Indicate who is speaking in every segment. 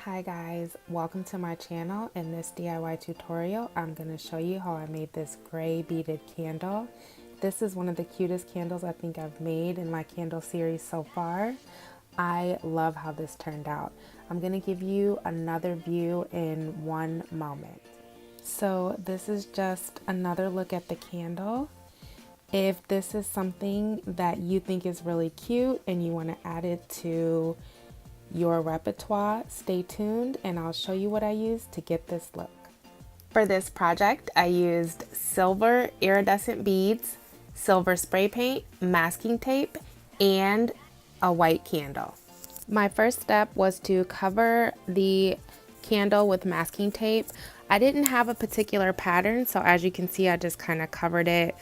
Speaker 1: Hi guys, welcome to my channel. In this DIY tutorial, I'm going to show you how I made this gray beaded candle. This is one of the cutest candles I think I've made in my candle series so far. I love how this turned out. I'm going to give you another view in one moment. So this is just another look at the candle. If this is something that you think is really cute and you want to add it to your repertoire, stay tuned and I'll show you what I used to get this look. For this project, I used silver iridescent beads, silver spray paint, masking tape, and a white candle. My first step was to cover the candle with masking tape. I didn't have a particular pattern, so as you can see, I just kind of covered it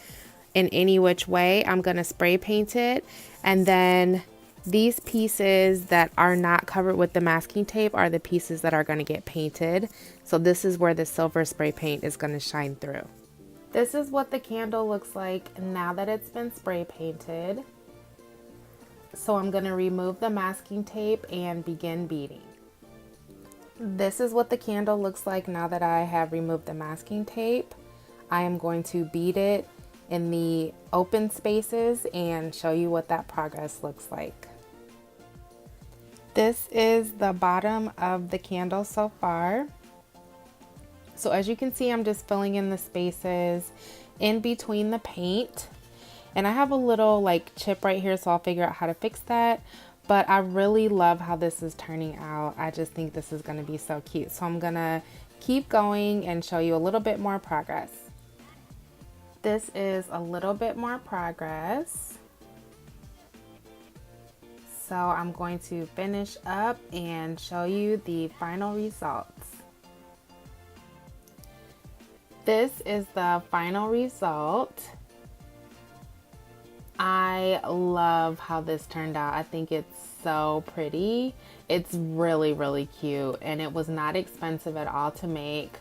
Speaker 1: in any which way. I'm going to spray paint it, and then these pieces that are not covered with the masking tape are the pieces that are going to get painted. So this is where the silver spray paint is going to shine through. This is what the candle looks like now that it's been spray painted. So I'm going to remove the masking tape and begin beading. This is what the candle looks like now that I have removed the masking tape. I am going to bead it in the open spaces and show you what that progress looks like. This is the bottom of the candle so far. So as you can see, I'm just filling in the spaces in between the paint. And I have a little like chip right here, so I'll figure out how to fix that. But I really love how this is turning out. I just think this is going to be so cute. So I'm going to keep going and show you a little bit more progress. This is a little bit more progress. So I'm going to finish up and show you the final results. This is the final result. I love how this turned out. I think it's so pretty. It's really, really cute, and it was not expensive at all to make.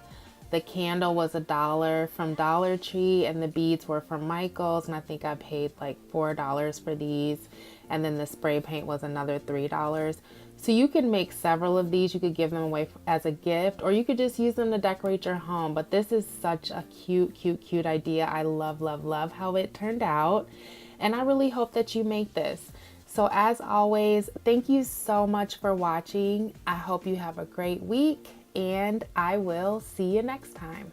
Speaker 1: The candle was $1 from Dollar Tree and the beads were from Michael's, and I think I paid like $4 for these. And then the spray paint was another $3. So you could make several of these. You could give them away as a gift, or you could just use them to decorate your home. But this is such a cute, cute, cute idea. I love, love, love how it turned out. And I really hope that you make this. So as always, thank you so much for watching. I hope you have a great week, and I will see you next time.